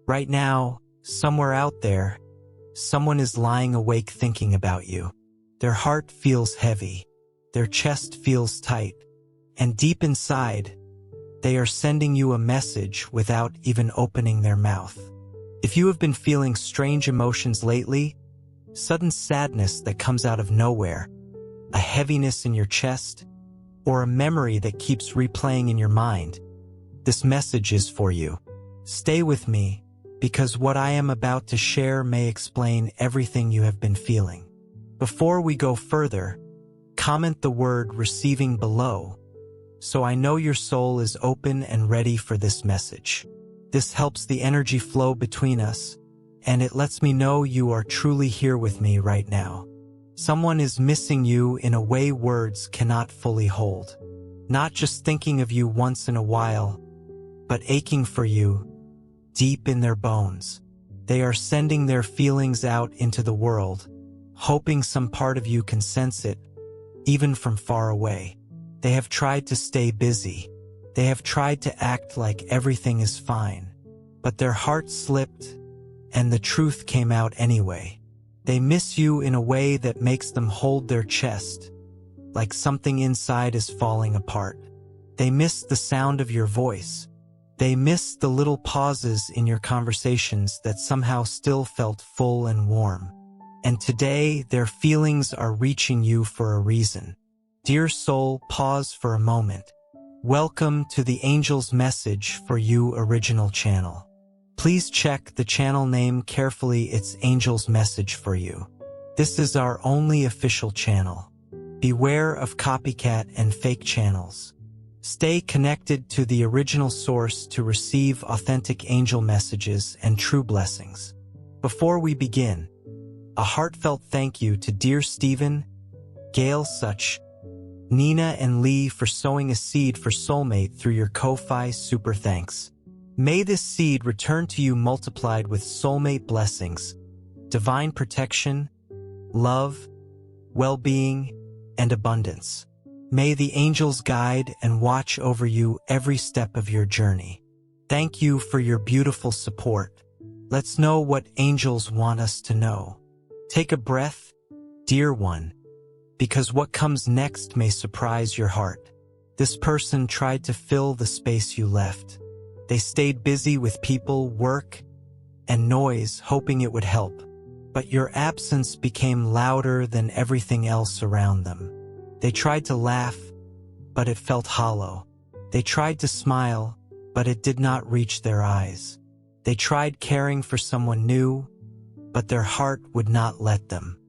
Right now, somewhere out there, someone is lying awake thinking about you. Their heart feels heavy, their chest feels tight, and deep inside, they are sending you a message without even opening their mouth. If you have been feeling strange emotions lately, sudden sadness that comes out of nowhere, a heaviness in your chest, or a memory that keeps replaying in your mind, this message is for you. Stay with me, because what I am about to share may explain everything you have been feeling. Before we go further, comment the word "receiving" below, so I know your soul is open and ready for this message. This helps the energy flow between us, and it lets me know you are truly here with me right now. Someone is missing you in a way words cannot fully hold. Not just thinking of you once in a while, but aching for you deep in their bones. They are sending their feelings out into the world, hoping some part of you can sense it, even from far away. They have tried to stay busy. They have tried to act like everything is fine, but their heart slipped, and the truth came out anyway. They miss you in a way that makes them hold their chest, like something inside is falling apart. They miss the sound of your voice. They miss the little pauses in your conversations that somehow still felt full and warm. And today, their feelings are reaching you for a reason. Dear soul, pause for a moment. Welcome to the Angel's Message For You original channel. Please check the channel name carefully. It's Angel's Message For You. This is our only official channel. Beware of copycat and fake channels. Stay connected to the original source to receive authentic angel messages and true blessings. Before we begin, a heartfelt thank you to dear Stephen, Gail Such, Nina and Lee for sowing a seed for Soulmate through your Ko-Fi super thanks. May this seed return to you multiplied with soulmate blessings, divine protection, love, well-being, and abundance. May the angels guide and watch over you every step of your journey. Thank you for your beautiful support. Let's know what angels want us to know. Take a breath, dear one, because what comes next may surprise your heart. This person tried to fill the space you left. They stayed busy with people, work, and noise, hoping it would help. But your absence became louder than everything else around them. They tried to laugh, but it felt hollow. They tried to smile, but it did not reach their eyes. They tried caring for someone new, but their heart would not let them.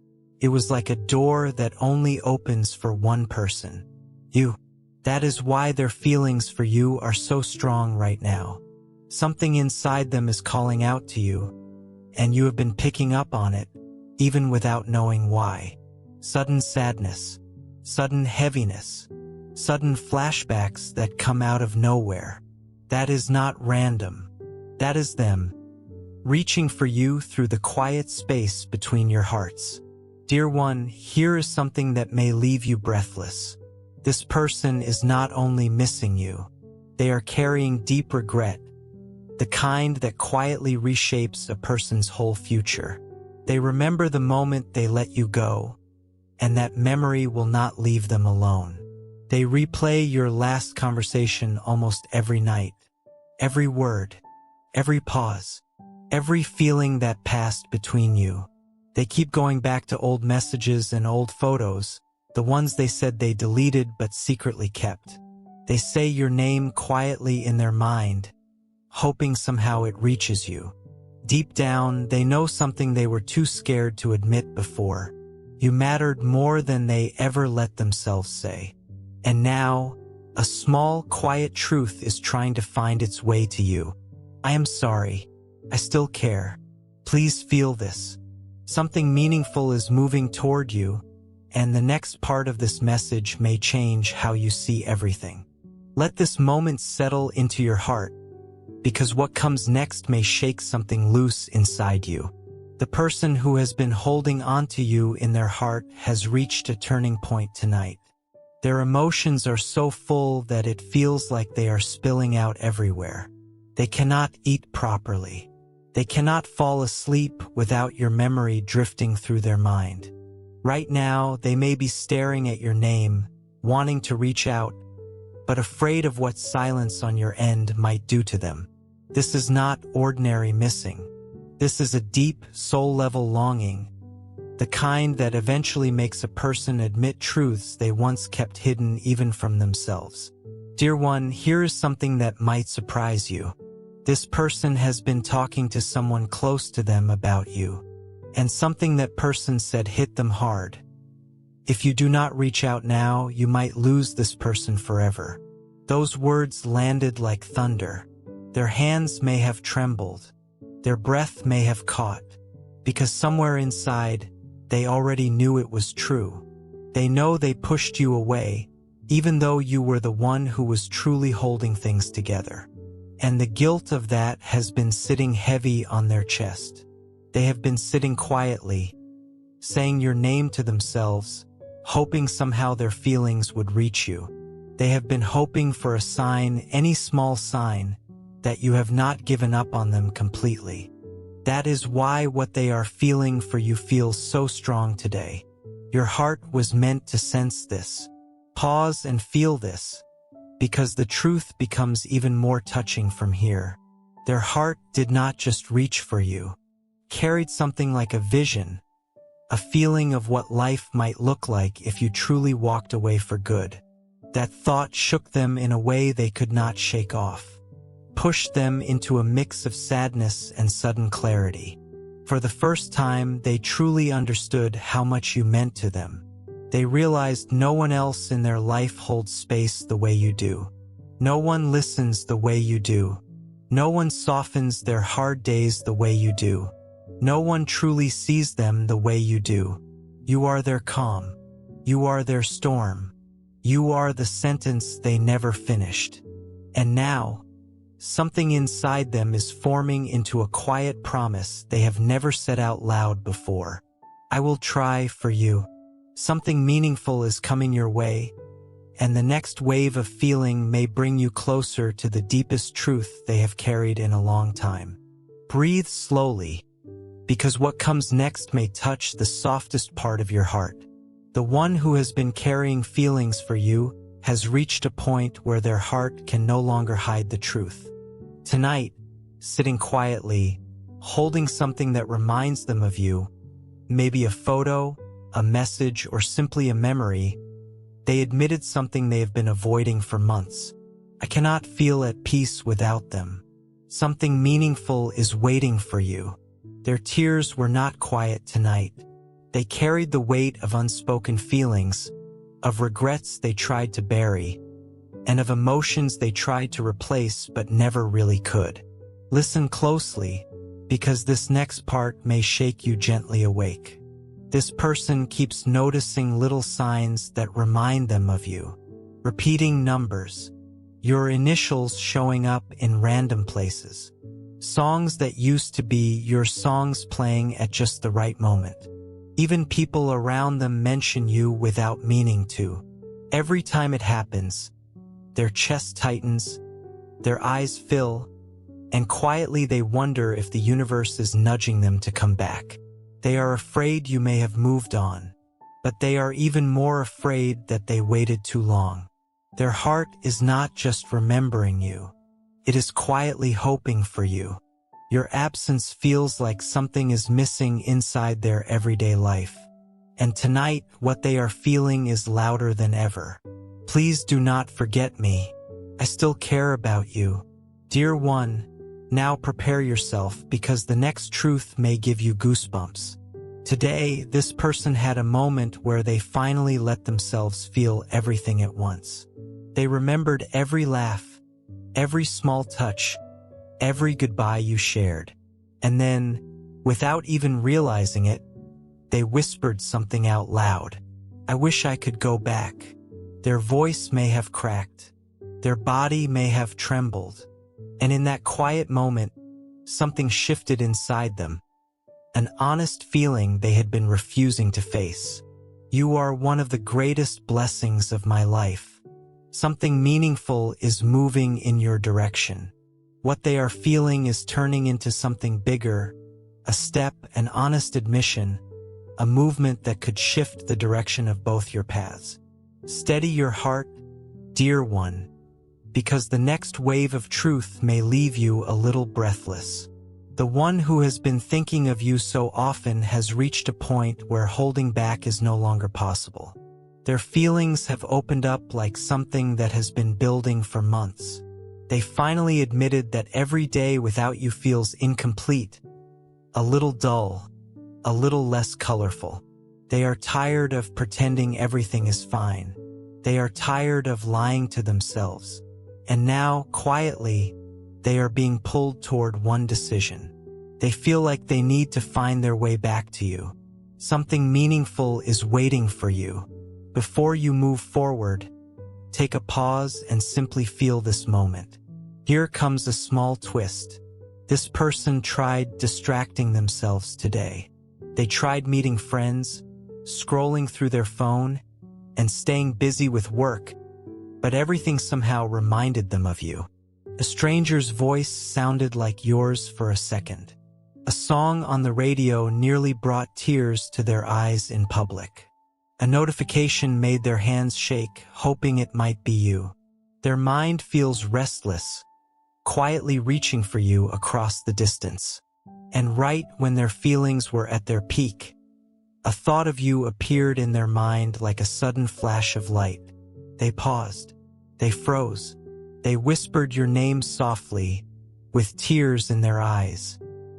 It was like a door that only opens for one person. You. That is why their feelings for you are so strong right now. Something inside them is calling out to you, and you have been picking up on it, even without knowing why. Sudden sadness, sudden heaviness, sudden flashbacks that come out of nowhere. That is not random. That is them, reaching for you through the quiet space between your hearts. Dear one, here is something that may leave you breathless. This person is not only missing you, they are carrying deep regret, the kind that quietly reshapes a person's whole future. They remember the moment they let you go, and that memory will not leave them alone. They replay your last conversation almost every night. Every word, every pause, every feeling that passed between you. They keep going back to old messages and old photos, the ones they said they deleted but secretly kept. They say your name quietly in their mind, hoping somehow it reaches you. Deep down, they know something they were too scared to admit before. You mattered more than they ever let themselves say. And now, a small, quiet truth is trying to find its way to you. I am sorry. I still care. Please feel this. Something meaningful is moving toward you, and the next part of this message may change how you see everything. Let this moment settle into your heart, because what comes next may shake something loose inside you. The person who has been holding on to you in their heart has reached a turning point tonight. Their emotions are so full that it feels like they are spilling out everywhere. They cannot eat properly. They cannot fall asleep without your memory drifting through their mind. Right now, they may be staring at your name, wanting to reach out, but afraid of what silence on your end might do to them. This is not ordinary missing. This is a deep, soul-level longing, the kind that eventually makes a person admit truths they once kept hidden even from themselves. Dear one, here is something that might surprise you. This person has been talking to someone close to them about you, and something that person said hit them hard. If you do not reach out now, you might lose this person forever. Those words landed like thunder. Their hands may have trembled. Their breath may have caught, because somewhere inside, they already knew it was true. They know they pushed you away, even though you were the one who was truly holding things together. And the guilt of that has been sitting heavy on their chest. They have been sitting quietly, saying your name to themselves, hoping somehow their feelings would reach you. They have been hoping for a sign, any small sign, that you have not given up on them completely. That is why what they are feeling for you feels so strong today. Your heart was meant to sense this. Pause and feel this, because the truth becomes even more touching from here. Their heart did not just reach for you, carried something like a vision, a feeling of what life might look like if you truly walked away for good. That thought shook them in a way they could not shake off, pushed them into a mix of sadness and sudden clarity. For the first time, they truly understood how much you meant to them. They realized no one else in their life holds space the way you do. No one listens the way you do. No one softens their hard days the way you do. No one truly sees them the way you do. You are their calm. You are their storm. You are the sentence they never finished. And now, something inside them is forming into a quiet promise they have never said out loud before. I will try for you. Something meaningful is coming your way, and the next wave of feeling may bring you closer to the deepest truth they have carried in a long time. Breathe slowly, because what comes next may touch the softest part of your heart. The one who has been carrying feelings for you has reached a point where their heart can no longer hide the truth. Tonight, sitting quietly, holding something that reminds them of you, maybe a photo, a message, or simply a memory, they admitted something they have been avoiding for months. I cannot feel at peace without them. Something meaningful is waiting for you. Their tears were not quiet tonight. They carried the weight of unspoken feelings, of regrets they tried to bury, and of emotions they tried to replace but never really could. Listen closely, because this next part may shake you gently awake. This person keeps noticing little signs that remind them of you. Repeating numbers, your initials showing up in random places. Songs that used to be your songs playing at just the right moment. Even people around them mention you without meaning to. Every time it happens, their chest tightens, their eyes fill, and quietly they wonder if the universe is nudging them to come back. They are afraid you may have moved on, but they are even more afraid that they waited too long. Their heart is not just remembering you. It is quietly hoping for you. Your absence feels like something is missing inside their everyday life. And tonight, what they are feeling is louder than ever. Please do not forget me. I still care about you. Dear one, now prepare yourself, because the next truth may give you goosebumps. Today, this person had a moment where they finally let themselves feel everything at once. They remembered every laugh, every small touch, every goodbye you shared. And then, without even realizing it, they whispered something out loud. I wish I could go back. Their voice may have cracked. Their body may have trembled. And in that quiet moment, something shifted inside them. An honest feeling they had been refusing to face. You are one of the greatest blessings of my life. Something meaningful is moving in your direction. What they are feeling is turning into something bigger, a step, an honest admission, a movement that could shift the direction of both your paths. Steady your heart, dear one, because the next wave of truth may leave you a little breathless. The one who has been thinking of you so often has reached a point where holding back is no longer possible. Their feelings have opened up like something that has been building for months. They finally admitted that every day without you feels incomplete, a little dull, a little less colorful. They are tired of pretending everything is fine. They are tired of lying to themselves. And now, quietly, they are being pulled toward one decision. They feel like they need to find their way back to you. Something meaningful is waiting for you. Before you move forward, take a pause and simply feel this moment. Here comes a small twist. This person tried distracting themselves today. They tried meeting friends, scrolling through their phone, and staying busy with work, but everything somehow reminded them of you. A stranger's voice sounded like yours for a second. A song on the radio nearly brought tears to their eyes in public. A notification made their hands shake, hoping it might be you. Their mind feels restless, quietly reaching for you across the distance. And right when their feelings were at their peak, a thought of you appeared in their mind like a sudden flash of light. They paused. They froze. They whispered your name softly, with tears in their eyes.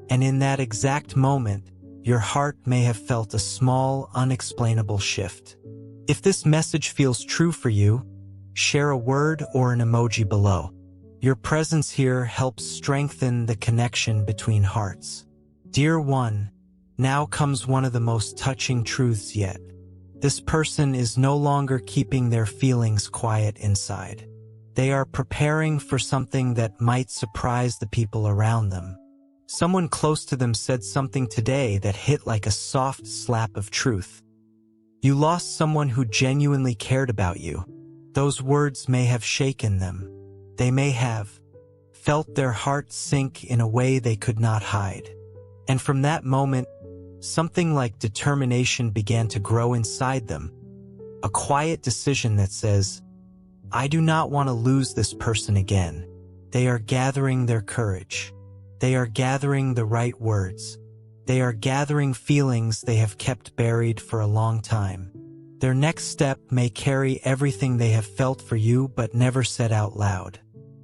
And in that exact moment, your heart may have felt a small, unexplainable shift. If this message feels true for you, share a word or an emoji below. Your presence here helps strengthen the connection between hearts. Dear one, now comes one of the most touching truths yet. This person is no longer keeping their feelings quiet inside. They are preparing for something that might surprise the people around them. Someone close to them said something today that hit like a soft slap of truth. You lost someone who genuinely cared about you. Those words may have shaken them. They may have felt their heart sink in a way they could not hide. And from that moment, something like determination began to grow inside them. A quiet decision that says, I do not want to lose this person again. They are gathering their courage. They are gathering the right words. They are gathering feelings they have kept buried for a long time. Their next step may carry everything they have felt for you but never said out loud.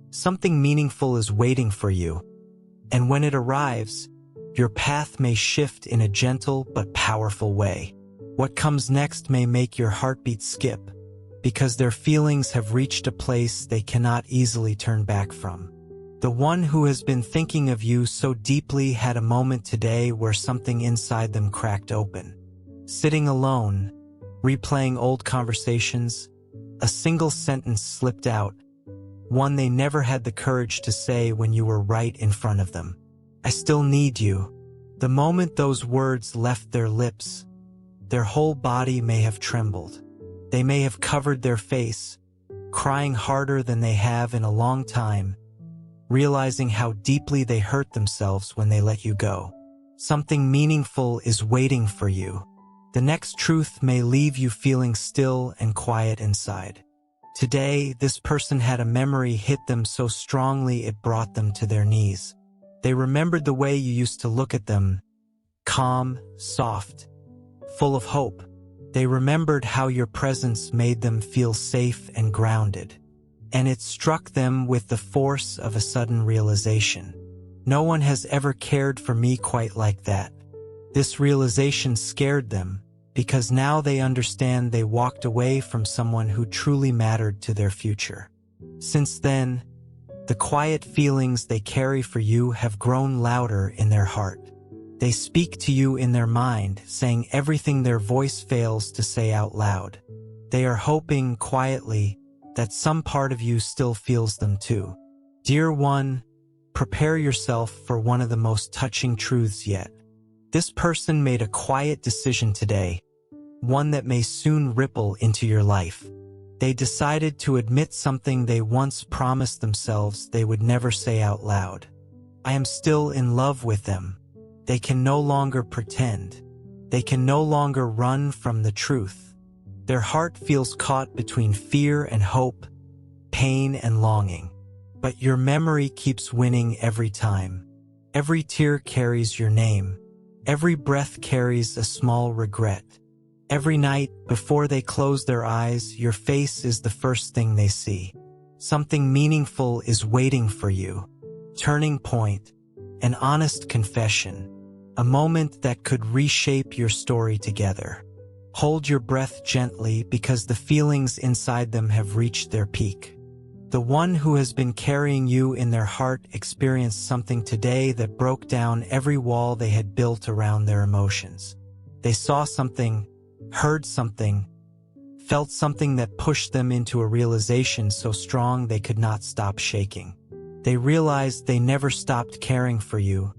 Something meaningful is waiting for you, and when it arrives, your path may shift in a gentle but powerful way. What comes next may make your heartbeat skip, because their feelings have reached a place they cannot easily turn back from. The one who has been thinking of you so deeply had a moment today where something inside them cracked open. Sitting alone, replaying old conversations, a single sentence slipped out, one they never had the courage to say when you were right in front of them. I still need you. The moment those words left their lips, their whole body may have trembled. They may have covered their face, crying harder than they have in a long time, realizing how deeply they hurt themselves when they let you go. Something meaningful is waiting for you. The next truth may leave you feeling still and quiet inside. Today, this person had a memory hit them so strongly it brought them to their knees. They remembered the way you used to look at them, calm, soft, full of hope. They remembered how your presence made them feel safe and grounded. And it struck them with the force of a sudden realization. No one has ever cared for me quite like that. This realization scared them, because now they understand they walked away from someone who truly mattered to their future. Since then, the quiet feelings they carry for you have grown louder in their heart. They speak to you in their mind, saying everything their voice fails to say out loud. They are hoping quietly that some part of you still feels them too. Dear one, prepare yourself for one of the most touching truths yet. This person made a quiet decision today, one that may soon ripple into your life. They decided to admit something they once promised themselves they would never say out loud. I am still in love with them. They can no longer pretend. They can no longer run from the truth. Their heart feels caught between fear and hope, pain and longing. But your memory keeps winning every time. Every tear carries your name. Every breath carries a small regret. Every night, before they close their eyes, your face is the first thing they see. Something meaningful is waiting for you. Turning point, an honest confession, a moment that could reshape your story together. Hold your breath gently because the feelings inside them have reached their peak. The one who has been carrying you in their heart experienced something today that broke down every wall they had built around their emotions. They saw something, heard something, felt something that pushed them into a realization so strong they could not stop shaking. They realized they never stopped caring for you,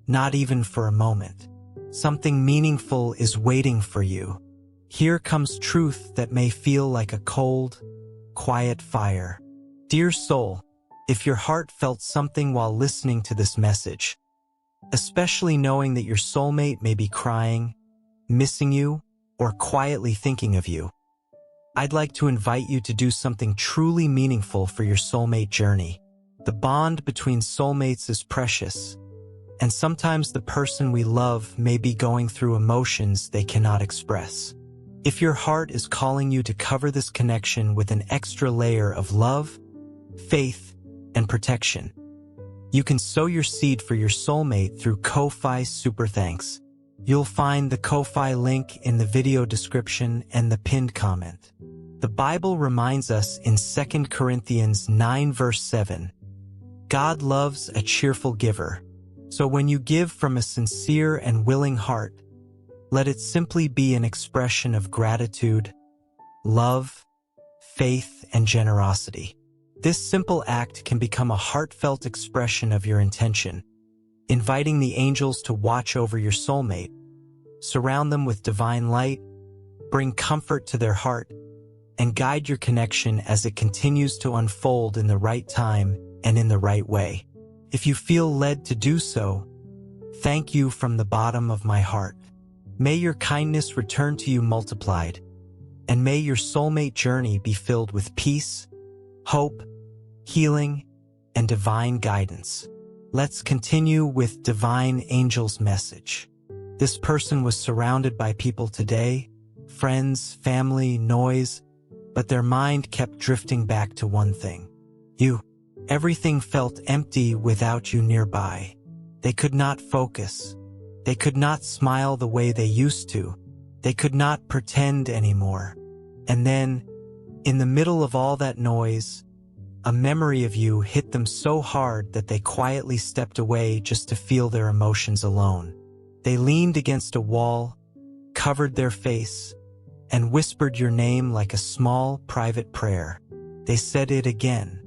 not even for a moment. Something meaningful is waiting for you. Here comes truth that may feel like a cold, quiet fire. Dear soul, if your heart felt something while listening to this message, especially knowing that your soulmate may be crying, missing you, or quietly thinking of you, I'd like to invite you to do something truly meaningful for your soulmate journey. The bond between soulmates is precious, and sometimes the person we love may be going through emotions they cannot express. If your heart is calling you to cover this connection with an extra layer of love, faith, and protection, you can sow your seed for your soulmate through Ko-Fi Super Thanks. You'll find the Ko-Fi link in the video description and the pinned comment. The Bible reminds us in 2 Corinthians 9 verse 7, God loves a cheerful giver. So when you give from a sincere and willing heart, let it simply be an expression of gratitude, love, faith, and generosity. This simple act can become a heartfelt expression of your intention, inviting the angels to watch over your soulmate, surround them with divine light, bring comfort to their heart, and guide your connection as it continues to unfold in the right time and in the right way. If you feel led to do so, thank you from the bottom of my heart. May your kindness return to you multiplied, and may your soulmate journey be filled with peace, hope, healing, and divine guidance. Let's continue with Divine Angel's message. This person was surrounded by people today, friends, family, noise, but their mind kept drifting back to one thing. You. Everything felt empty without you nearby. They could not focus. They could not smile the way they used to. They could not pretend anymore. And then, in the middle of all that noise, a memory of you hit them so hard that they quietly stepped away just to feel their emotions alone. They leaned against a wall, covered their face, and whispered your name like a small, private prayer. They said it again,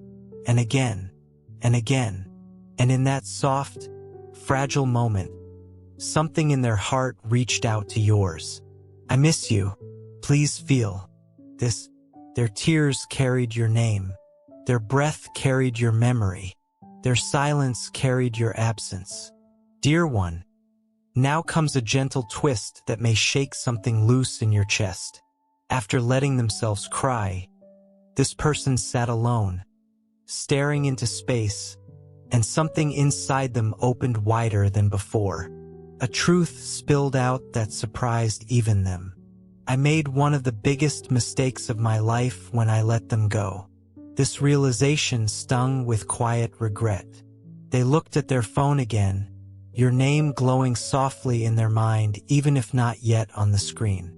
and again, and again, and in that soft, fragile moment, something in their heart reached out to yours. I miss you. Please feel this. Their tears carried your name. Their breath carried your memory. Their silence carried your absence. Dear one, now comes a gentle twist that may shake something loose in your chest. After letting themselves cry, this person sat alone, staring into space, and something inside them opened wider than before. A truth spilled out that surprised even them. I made one of the biggest mistakes of my life when I let them go. This realization stung with quiet regret. They looked at their phone again, your name glowing softly in their mind even if not yet on the screen.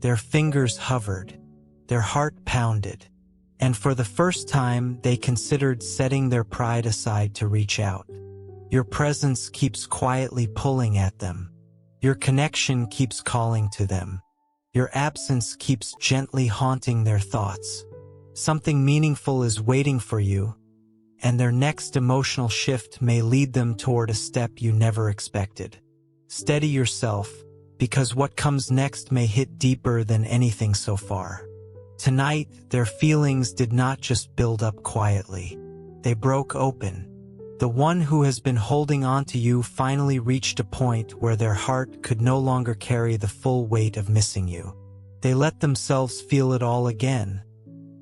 Their fingers hovered, their heart pounded, and for the first time they considered setting their pride aside to reach out. Your presence keeps quietly pulling at them. Your connection keeps calling to them. Your absence keeps gently haunting their thoughts. Something meaningful is waiting for you, and their next emotional shift may lead them toward a step you never expected. Steady yourself, because what comes next may hit deeper than anything so far. Tonight, their feelings did not just build up quietly. They broke open. The one who has been holding on to you finally reached a point where their heart could no longer carry the full weight of missing you. They let themselves feel it all again.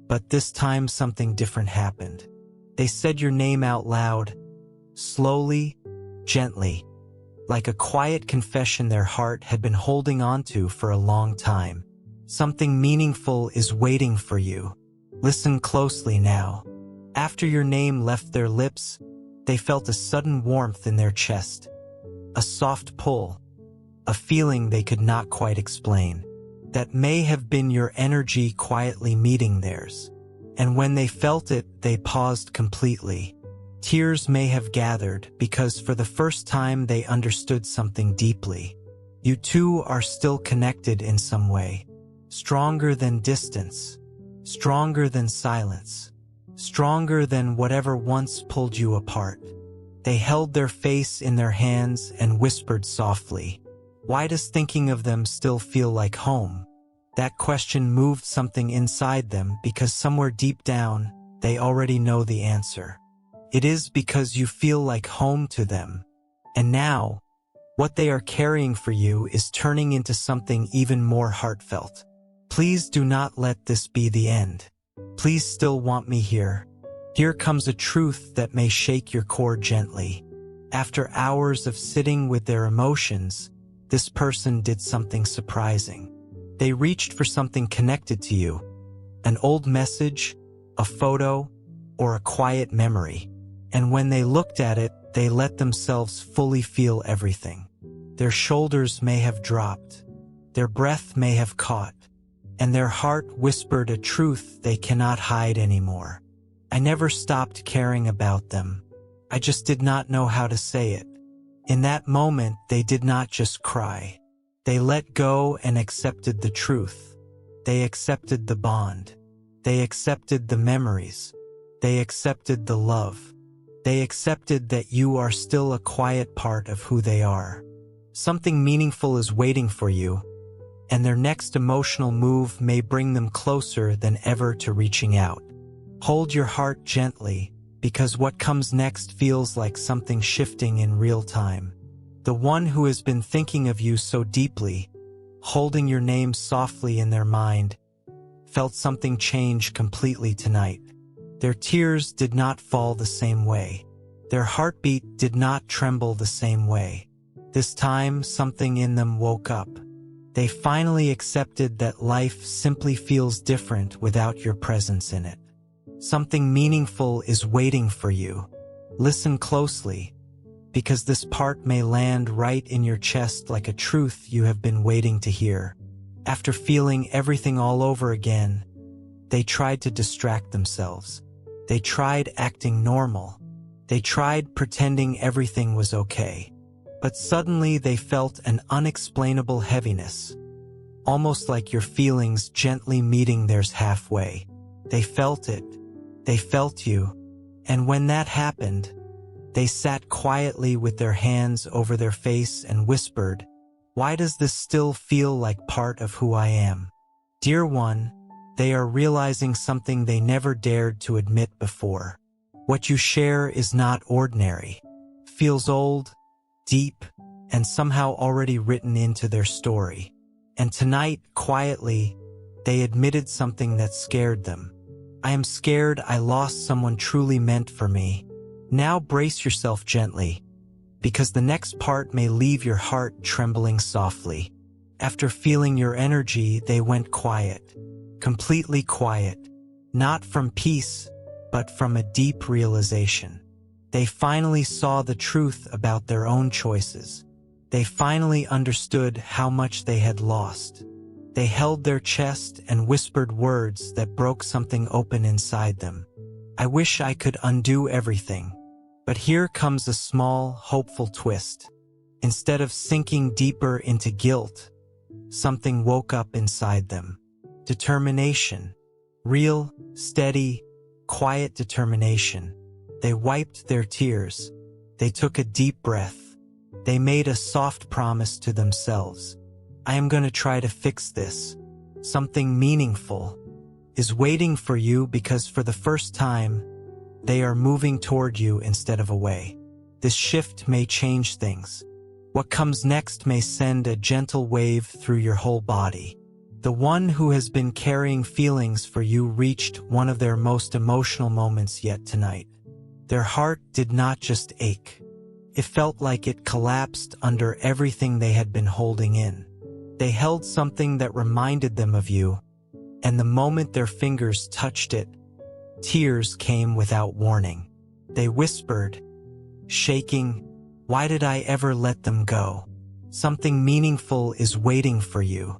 But this time something different happened. They said your name out loud, slowly, gently, like a quiet confession their heart had been holding on to for a long time. Something meaningful is waiting for you. Listen closely now. After your name left their lips, they felt a sudden warmth in their chest, a soft pull, a feeling they could not quite explain. That may have been your energy quietly meeting theirs. And when they felt it, they paused completely. Tears may have gathered because for the first time they understood something deeply. You two are still connected in some way. Stronger than distance. Stronger than silence. Stronger than whatever once pulled you apart. They held their face in their hands and whispered softly, "Why does thinking of them still feel like home?" That question moved something inside them because somewhere deep down, they already know the answer. It is because you feel like home to them. And now, what they are carrying for you is turning into something even more heartfelt. Please do not let this be the end. Please still want me here. Here comes a truth that may shake your core gently. After hours of sitting with their emotions, this person did something surprising. They reached for something connected to you, an old message, a photo, or a quiet memory. And when they looked at it, they let themselves fully feel everything. Their shoulders may have dropped, their breath may have caught, and their heart whispered a truth they cannot hide anymore. I never stopped caring about them. I just did not know how to say it. In that moment, they did not just cry. They let go and accepted the truth. They accepted the bond. They accepted the memories. They accepted the love. They accepted that you are still a quiet part of who they are. Something meaningful is waiting for you, and their next emotional move may bring them closer than ever to reaching out. Hold your heart gently, because what comes next feels like something shifting in real time. The one who has been thinking of you so deeply, holding your name softly in their mind, felt something change completely tonight. Their tears did not fall the same way. Their heartbeat did not tremble the same way. This time, something in them woke up. They finally accepted that life simply feels different without your presence in it. Something meaningful is waiting for you. Listen closely, because this part may land right in your chest like a truth you have been waiting to hear. After feeling everything all over again, they tried to distract themselves. They tried acting normal. They tried pretending everything was okay. But suddenly they felt an unexplainable heaviness, almost like your feelings gently meeting theirs halfway. They felt it. They felt you. And when that happened, they sat quietly with their hands over their face and whispered, "Why does this still feel like part of who I am?" Dear one, they are realizing something they never dared to admit before. What you share is not ordinary. Feels old, deep, and somehow already written into their story. And tonight, quietly, they admitted something that scared them. I am scared I lost someone truly meant for me. Now brace yourself gently, because the next part may leave your heart trembling softly. After feeling your energy, they went quiet, completely quiet, not from peace, but from a deep realization. They finally saw the truth about their own choices. They finally understood how much they had lost. They held their chest and whispered words that broke something open inside them. I wish I could undo everything. But here comes a small, hopeful twist. Instead of sinking deeper into guilt, something woke up inside them. Determination. Real, steady, quiet determination. They wiped their tears. They took a deep breath. They made a soft promise to themselves. I am going to try to fix this. Something meaningful. is waiting for you because for the first time, they are moving toward you instead of away. This shift may change things. What comes next may send a gentle wave through your whole body. The one who has been carrying feelings for you reached one of their most emotional moments yet tonight. Their heart did not just ache. It felt like it collapsed under everything they had been holding in. They held something that reminded them of you, and the moment their fingers touched it, tears came without warning. They whispered, shaking, "Why did I ever let them go? Something meaningful is waiting for you."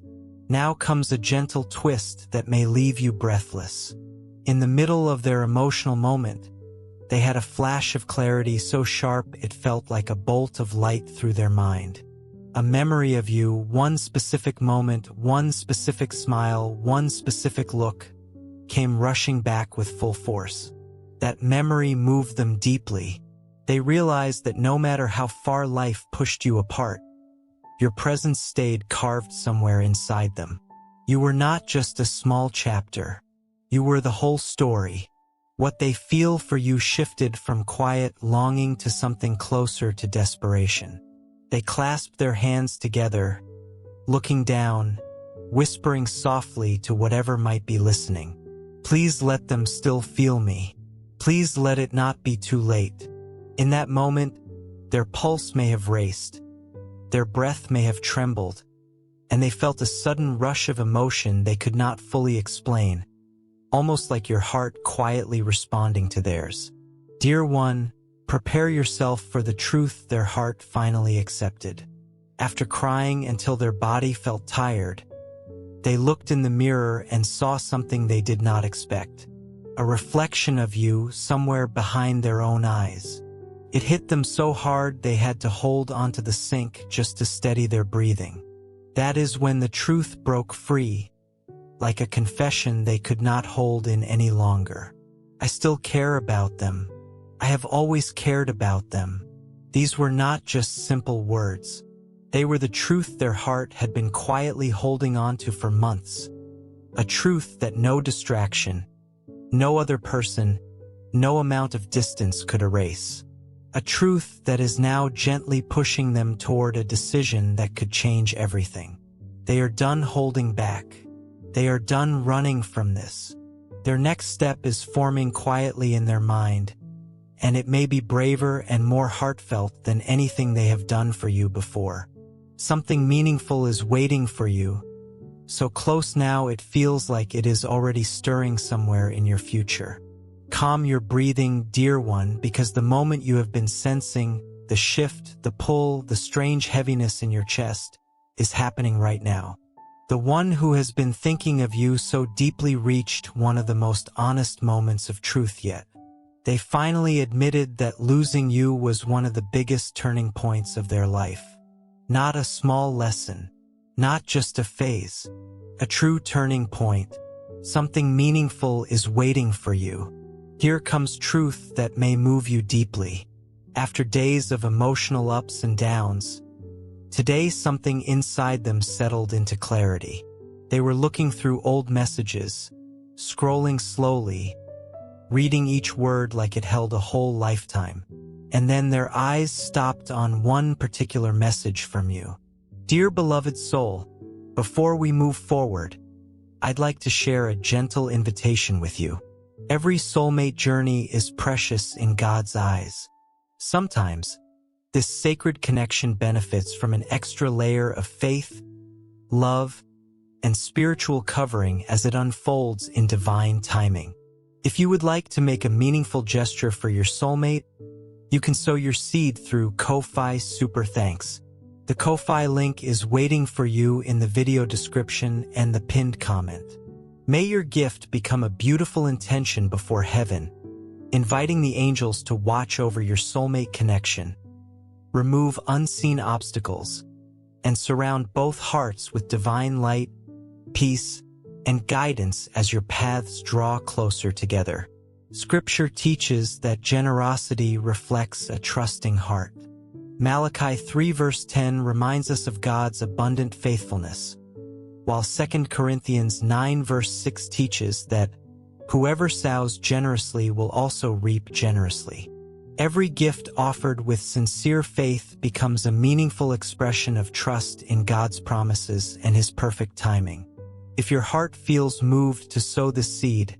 Now comes a gentle twist that may leave you breathless. In the middle of their emotional moment, they had a flash of clarity so sharp it felt like a bolt of light through their mind. A memory of you, one specific moment, one specific smile, one specific look, came rushing back with full force. That memory moved them deeply. They realized that no matter how far life pushed you apart, your presence stayed carved somewhere inside them. You were not just a small chapter. You were the whole story. What they feel for you shifted from quiet longing to something closer to desperation. They clasped their hands together, looking down, whispering softly to whatever might be listening. "Please let them still feel me. Please let it not be too late." In that moment, their pulse may have raced, their breath may have trembled, and they felt a sudden rush of emotion they could not fully explain, almost like your heart quietly responding to theirs. Dear one, prepare yourself for the truth their heart finally accepted. After crying until their body felt tired, they looked in the mirror and saw something they did not expect. A reflection of you somewhere behind their own eyes. It hit them so hard they had to hold onto the sink just to steady their breathing. That is when the truth broke free, like a confession they could not hold in any longer. "I still care about them. I have always cared about them." These were not just simple words. They were the truth their heart had been quietly holding on to for months. A truth that no distraction, no other person, no amount of distance could erase. A truth that is now gently pushing them toward a decision that could change everything. They are done holding back. They are done running from this. Their next step is forming quietly in their mind, and it may be braver and more heartfelt than anything they have done for you before. Something meaningful is waiting for you, so close now it feels like it is already stirring somewhere in your future. Calm your breathing, dear one, because the moment you have been sensing, the shift, the pull, the strange heaviness in your chest, is happening right now. The one who has been thinking of you so deeply reached one of the most honest moments of truth yet. They finally admitted that losing you was one of the biggest turning points of their life. Not a small lesson, not just a phase, a true turning point. Something meaningful is waiting for you. Here comes truth that may move you deeply. After days of emotional ups and downs, today something inside them settled into clarity. They were looking through old messages, scrolling slowly, reading each word like it held a whole lifetime. And then their eyes stopped on one particular message from you. Dear beloved soul, before we move forward, I'd like to share a gentle invitation with you. Every soulmate journey is precious in God's eyes. Sometimes, this sacred connection benefits from an extra layer of faith, love, and spiritual covering as it unfolds in divine timing. If you would like to make a meaningful gesture for your soulmate, you can sow your seed through Ko-Fi Super Thanks. The Ko-Fi link is waiting for you in the video description and the pinned comment. May your gift become a beautiful intention before heaven, inviting the angels to watch over your soulmate connection, remove unseen obstacles, and surround both hearts with divine light, peace, and guidance as your paths draw closer together. Scripture teaches that generosity reflects a trusting heart. Malachi 3 verse 10 reminds us of God's abundant faithfulness. while 2 Corinthians 9 verse 6 teaches that whoever sows generously will also reap generously. Every gift offered with sincere faith becomes a meaningful expression of trust in God's promises and His perfect timing. If your heart feels moved to sow this seed,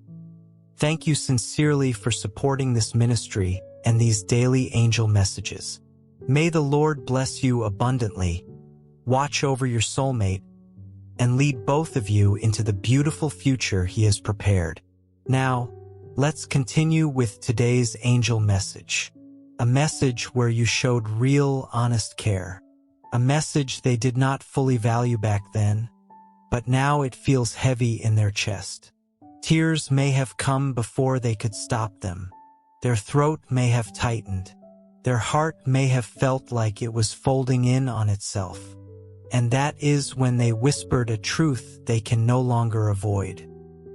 thank you sincerely for supporting this ministry and these daily angel messages. May the Lord bless you abundantly, watch over your soulmate, and lead both of you into the beautiful future He has prepared. Now, let's continue with today's angel message. A message where you showed real, honest care. A message they did not fully value back then, but now it feels heavy in their chest. Tears may have come before they could stop them. Their throat may have tightened. Their heart may have felt like it was folding in on itself. And that is when they whispered a truth they can no longer avoid.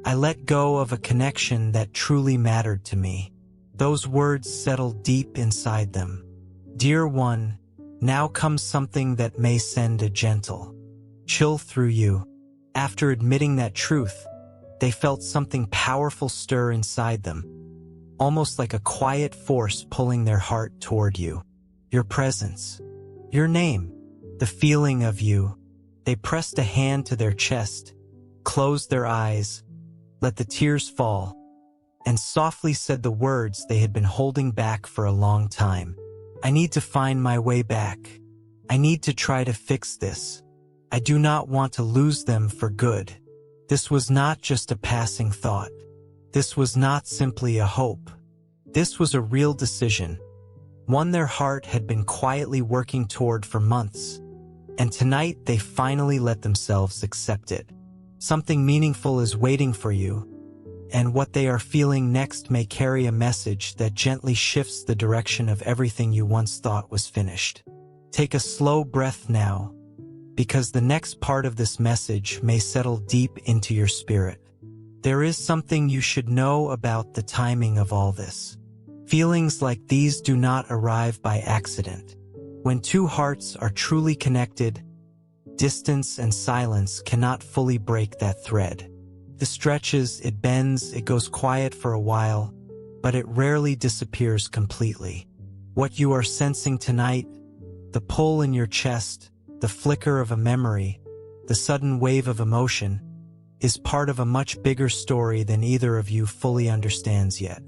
I let go of a connection that truly mattered to me. Those words settled deep inside them. Dear one, now comes something that may send a gentle chill through you. After admitting that truth, they felt something powerful stir inside them, almost like a quiet force pulling their heart toward you. Your presence, your name, the feeling of you. They pressed a hand to their chest, closed their eyes, let the tears fall, and softly said the words they had been holding back for a long time. I need to find my way back. I need to try to fix this. I do not want to lose them for good. This was not just a passing thought. This was not simply a hope. This was a real decision, one their heart had been quietly working toward for months. And tonight they finally let themselves accept it. Something meaningful is waiting for you, and what they are feeling next may carry a message that gently shifts the direction of everything you once thought was finished. Take a slow breath now, because the next part of this message may settle deep into your spirit. There is something you should know about the timing of all this. Feelings like these do not arrive by accident. When two hearts are truly connected, distance and silence cannot fully break that thread. It stretches, it bends, it goes quiet for a while, but it rarely disappears completely. What you are sensing tonight, the pull in your chest, the flicker of a memory, the sudden wave of emotion, is part of a much bigger story than either of you fully understands yet.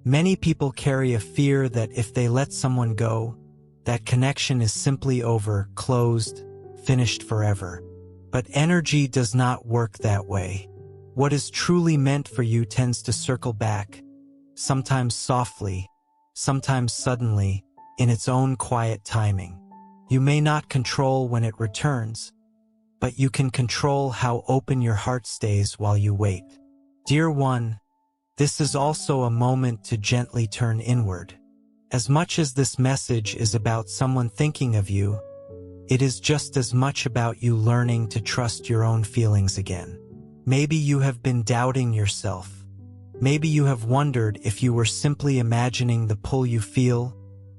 Many people carry a fear that if they let someone go, that connection is simply over, closed, finished forever. But energy does not work that way. What is truly meant for you tends to circle back, sometimes softly, sometimes suddenly, in its own quiet timing. You may not control when it returns, but you can control how open your heart stays while you wait. Dear one, this is also a moment to gently turn inward. As much as this message is about someone thinking of you, it is just as much about you learning to trust your own feelings again. Maybe you have been doubting yourself. Maybe you have wondered if you were simply imagining the pull you feel,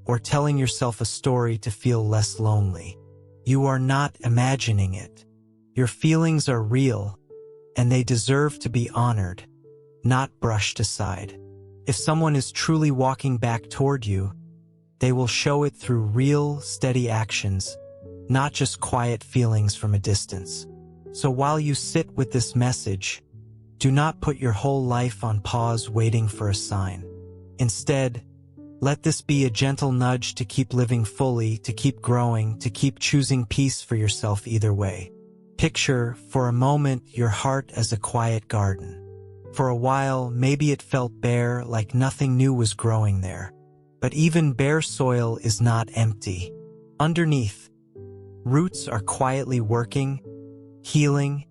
or telling yourself a story to feel less lonely. You are not imagining it. Your feelings are real, and they deserve to be honored, not brushed aside. If someone is truly walking back toward you, they will show it through real, steady actions, not just quiet feelings from a distance. So while you sit with this message, do not put your whole life on pause waiting for a sign. Instead, let this be a gentle nudge to keep living fully, to keep growing, to keep choosing peace for yourself either way. Picture, for a moment, your heart as a quiet garden. For a while, maybe it felt bare, like nothing new was growing there. But even bare soil is not empty. Underneath, roots are quietly working, healing,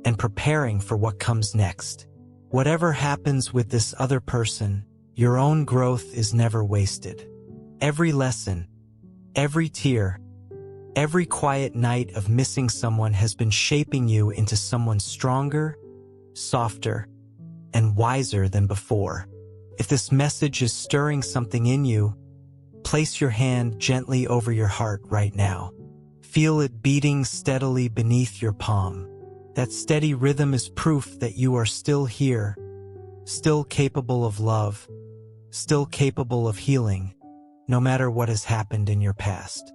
and preparing for what comes next. Whatever happens with this other person, your own growth is never wasted. Every lesson, every tear, every quiet night of missing someone has been shaping you into someone stronger, softer, and wiser than before. If this message is stirring something in you, place your hand gently over your heart right now. Feel it beating steadily beneath your palm. That steady rhythm is proof that you are still here, still capable of love, still capable of healing, no matter what has happened in your past.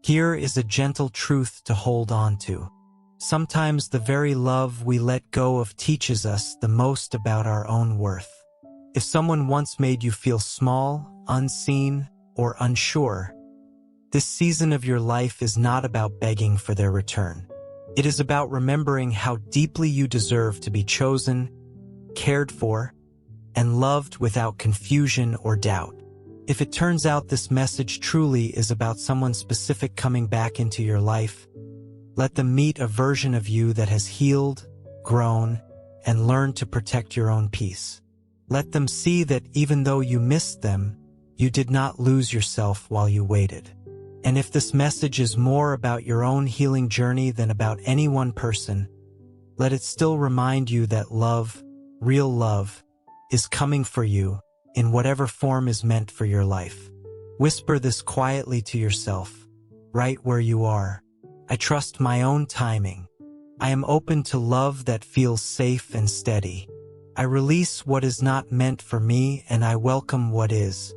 Here is a gentle truth to hold on to. Sometimes the very love we let go of teaches us the most about our own worth. If someone once made you feel small, unseen, or unsure, this season of your life is not about begging for their return. It is about remembering how deeply you deserve to be chosen, cared for, and loved without confusion or doubt. If it turns out this message truly is about someone specific coming back into your life, let them meet a version of you that has healed, grown, and learned to protect your own peace. Let them see that even though you missed them, you did not lose yourself while you waited. And if this message is more about your own healing journey than about any one person, let it still remind you that love, real love, is coming for you in whatever form is meant for your life. Whisper this quietly to yourself, right where you are. I trust my own timing. I am open to love that feels safe and steady. I release what is not meant for me and I welcome what is.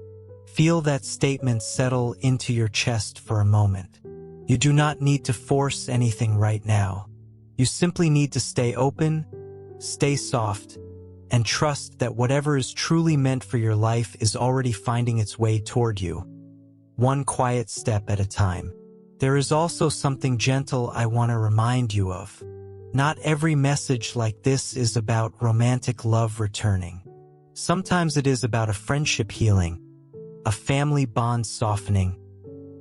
Feel that statement settle into your chest for a moment. You do not need to force anything right now. You simply need to stay open, stay soft, and trust that whatever is truly meant for your life is already finding its way toward you, one quiet step at a time. There is also something gentle I want to remind you of. Not every message like this is about romantic love returning. Sometimes it is about a friendship healing, a family bond softening,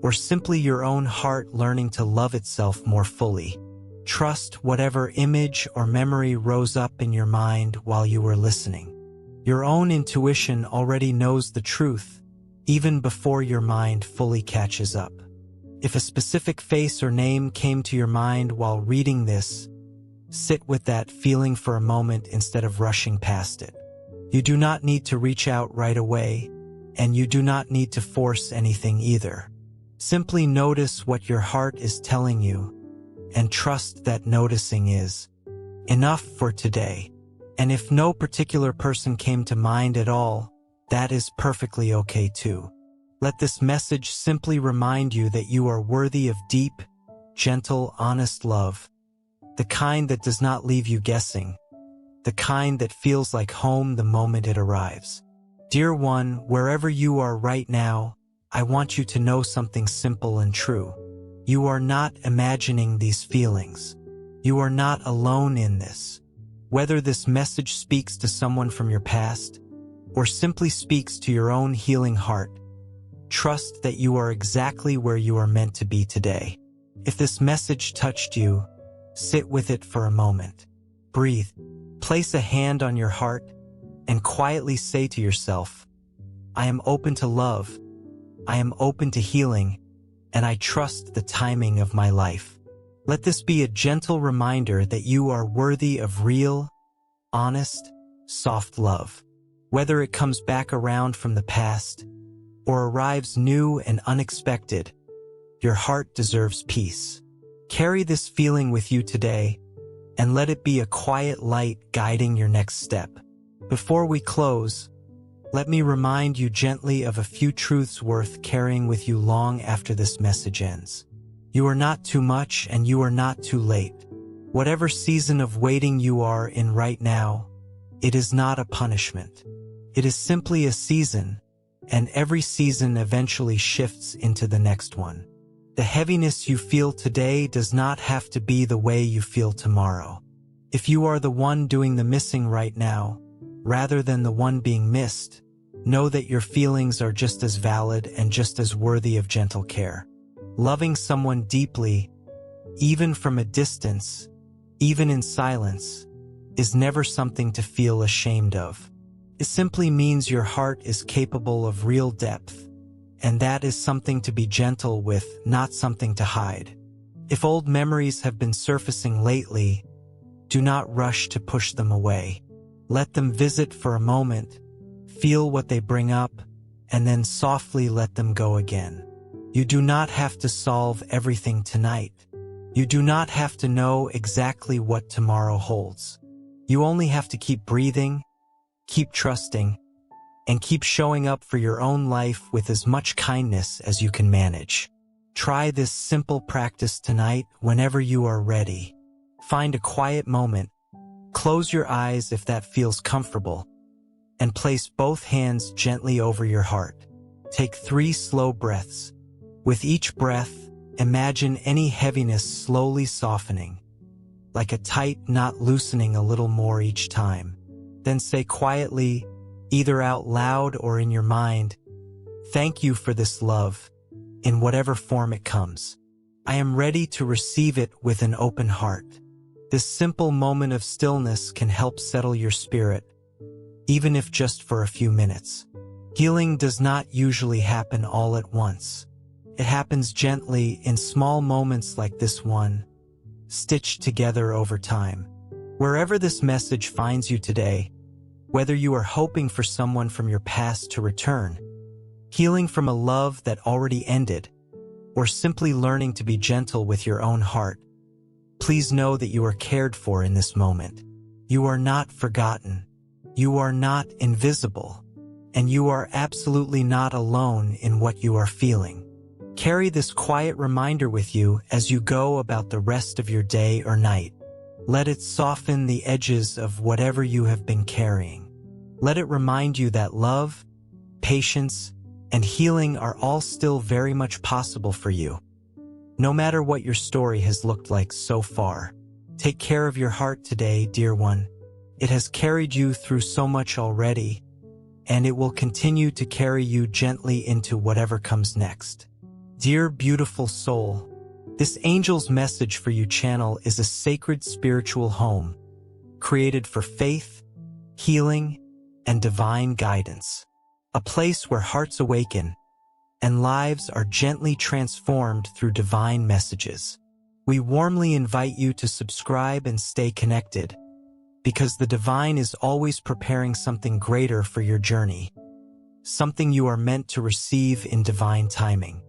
or simply your own heart learning to love itself more fully. Trust whatever image or memory rose up in your mind while you were listening. Your own intuition already knows the truth, even before your mind fully catches up. If a specific face or name came to your mind while reading this, sit with that feeling for a moment instead of rushing past it. You do not need to reach out right away, and you do not need to force anything either. Simply notice what your heart is telling you, and trust that noticing is enough for today. And if no particular person came to mind at all, that is perfectly okay too. Let this message simply remind you that you are worthy of deep, gentle, honest love, the kind that does not leave you guessing, the kind that feels like home the moment it arrives. Dear one, wherever you are right now, I want you to know something simple and true. You are not imagining these feelings. You are not alone in this. Whether this message speaks to someone from your past, or simply speaks to your own healing heart, trust that you are exactly where you are meant to be today. If this message touched you, sit with it for a moment. Breathe. Place a hand on your heart, and quietly say to yourself, I am open to love. I am open to healing, and I trust the timing of my life. Let this be a gentle reminder that you are worthy of real, honest, soft love. Whether it comes back around from the past, or arrives new and unexpected, your heart deserves peace. Carry this feeling with you today, and let it be a quiet light guiding your next step. Before we close, let me remind you gently of a few truths worth carrying with you long after this message ends. You are not too much and you are not too late. Whatever season of waiting you are in right now, it is not a punishment. It is simply a season, and every season eventually shifts into the next one. The heaviness you feel today does not have to be the way you feel tomorrow. If you are the one doing the missing right now, rather than the one being missed, know that your feelings are just as valid and just as worthy of gentle care. Loving someone deeply, even from a distance, even in silence, is never something to feel ashamed of. It simply means your heart is capable of real depth, and that is something to be gentle with, not something to hide. If old memories have been surfacing lately, do not rush to push them away. Let them visit for a moment, feel what they bring up, and then softly let them go again. You do not have to solve everything tonight. You do not have to know exactly what tomorrow holds. You only have to keep breathing, keep trusting, and keep showing up for your own life with as much kindness as you can manage. Try this simple practice tonight whenever you are ready. Find a quiet moment, close your eyes if that feels comfortable, and place both hands gently over your heart. Take 3 slow breaths. With each breath, imagine any heaviness slowly softening, like a tight knot loosening a little more each time. Then say quietly, either out loud or in your mind, "Thank you for this love, in whatever form it comes. I am ready to receive it with an open heart." This simple moment of stillness can help settle your spirit, even if just for a few minutes. Healing does not usually happen all at once. It happens gently in small moments like this one, stitched together over time. Wherever this message finds you today, whether you are hoping for someone from your past to return, healing from a love that already ended, or simply learning to be gentle with your own heart, please know that you are cared for in this moment. You are not forgotten. You are not invisible. And you are absolutely not alone in what you are feeling. Carry this quiet reminder with you as you go about the rest of your day or night. Let it soften the edges of whatever you have been carrying. Let it remind you that love, patience, and healing are all still very much possible for you. No matter what your story has looked like so far, take care of your heart today, dear one. It has carried you through so much already, and it will continue to carry you gently into whatever comes next. Dear beautiful soul, this angel's message for you channel is a sacred spiritual home, created for faith, healing, and divine guidance. A place where hearts awaken and lives are gently transformed through divine messages. We warmly invite you to subscribe and stay connected, because the divine is always preparing something greater for your journey, something you are meant to receive in divine timing.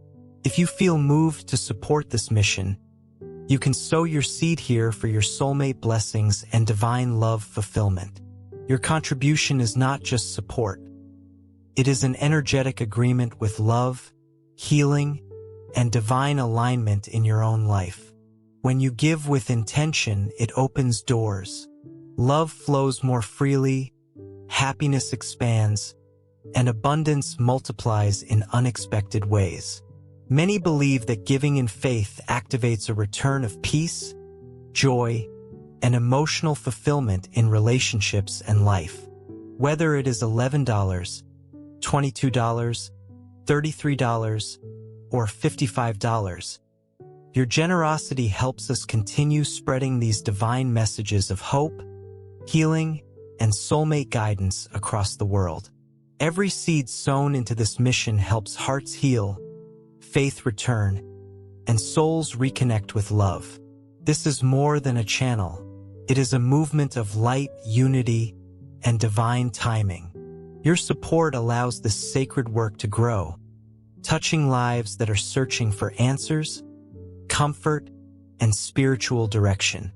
If you feel moved to support this mission, you can sow your seed here for your soulmate blessings and divine love fulfillment. Your contribution is not just support. It is an energetic agreement with love, healing, and divine alignment in your own life. When you give with intention, it opens doors. Love flows more freely, happiness expands, and abundance multiplies in unexpected ways. Many believe that giving in faith activates a return of peace, joy, and emotional fulfillment in relationships and life. Whether it is $11, $22, $33, or $55, your generosity helps us continue spreading these divine messages of hope, healing, and soulmate guidance across the world. Every seed sown into this mission helps hearts heal, faith return, and souls reconnect with love. This is more than a channel. It is a movement of light, unity, and divine timing. Your support allows this sacred work to grow, touching lives that are searching for answers, comfort, and spiritual direction.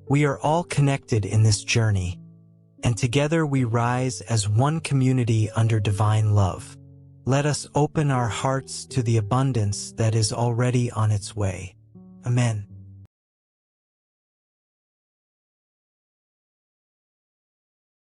We are all connected in this journey, and together we rise as one community under divine love. Let us open our hearts to the abundance that is already on its way. Amen.